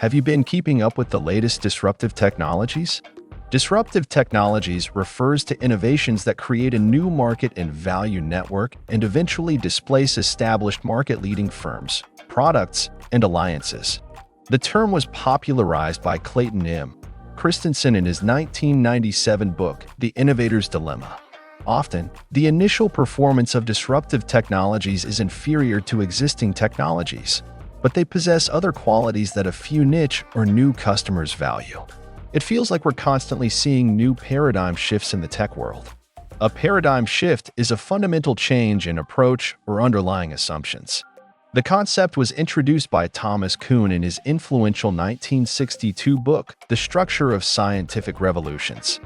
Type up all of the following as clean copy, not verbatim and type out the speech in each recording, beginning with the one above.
Have you been keeping up with the latest disruptive technologies? Disruptive technologies refers to innovations that create a new market and value network and eventually displace established market-leading firms, products, and alliances. The term was popularized by Clayton M. Christensen in his 1997 book, The Innovator's Dilemma. Often, the initial performance of disruptive technologies is inferior to existing technologies, but they possess other qualities that a few niche or new customers value. It feels like we're constantly seeing new paradigm shifts in the tech world. A paradigm shift is a fundamental change in approach or underlying assumptions. The concept was introduced by Thomas Kuhn in his influential 1962 book, The Structure of Scientific Revolutions.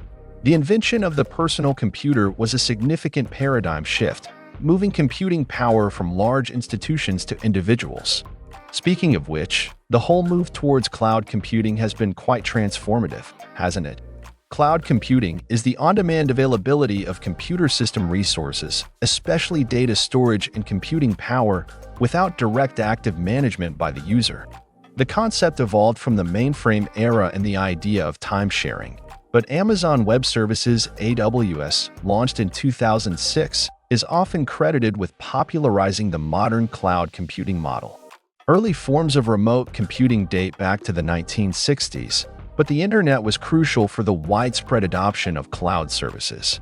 The invention of the personal computer was a significant paradigm shift, moving computing power from large institutions to individuals. Speaking of which, the whole move towards cloud computing has been quite transformative, hasn't it? Cloud computing is the on-demand availability of computer system resources, especially data storage and computing power, without direct active management by the user. The concept evolved from the mainframe era and the idea of time sharing, but Amazon Web Services (AWS), launched in 2006, is often credited with popularizing the modern cloud computing model. Early forms of remote computing date back to the 1960s, but the internet was crucial for the widespread adoption of cloud services.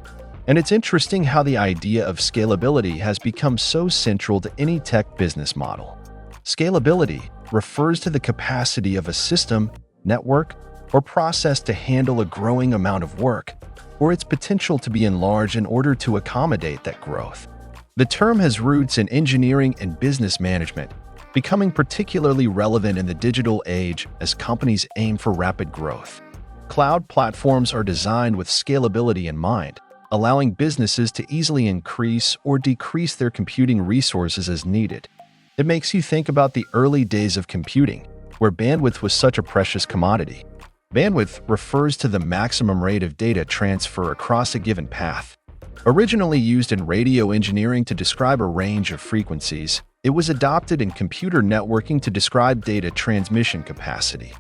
And it's interesting how the idea of scalability has become so central to any tech business model. Scalability refers to the capacity of a system, network, or process to handle a growing amount of work, or its potential to be enlarged in order to accommodate that growth. The term has roots in engineering and business management, becoming particularly relevant in the digital age as companies aim for rapid growth. Cloud platforms are designed with scalability in mind, allowing businesses to easily increase or decrease their computing resources as needed. It makes you think about the early days of computing, where bandwidth was such a precious commodity. Bandwidth refers to the maximum rate of data transfer across a given path. Originally used in radio engineering to describe a range of frequencies, it was adopted in computer networking to describe data transmission capacity.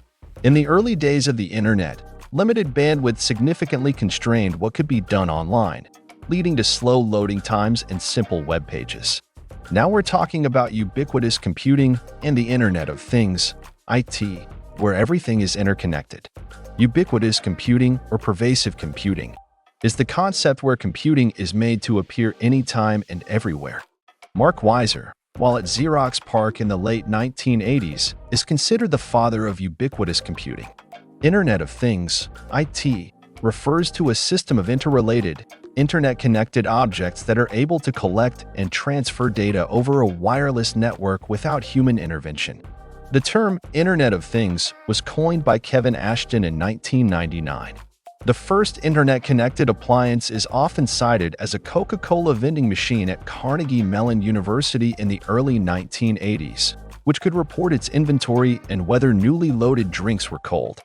In the early days of the internet, limited bandwidth significantly constrained what could be done online, leading to slow loading times and simple web pages. Now we're talking about ubiquitous computing and the Internet of Things, IT, where everything is interconnected. Ubiquitous computing, or pervasive computing, is the concept where computing is made to appear anytime and everywhere. Mark Weiser, while at Xerox PARC in the late 1980s, is considered the father of ubiquitous computing. Internet of Things, IT, refers to a system of interrelated, internet-connected objects that are able to collect and transfer data over a wireless network without human intervention. The term Internet of Things was coined by Kevin Ashton in 1999. The first internet-connected appliance is often cited as a Coca-Cola vending machine at Carnegie Mellon University in the early 1980s, which could report its inventory and whether newly loaded drinks were cold.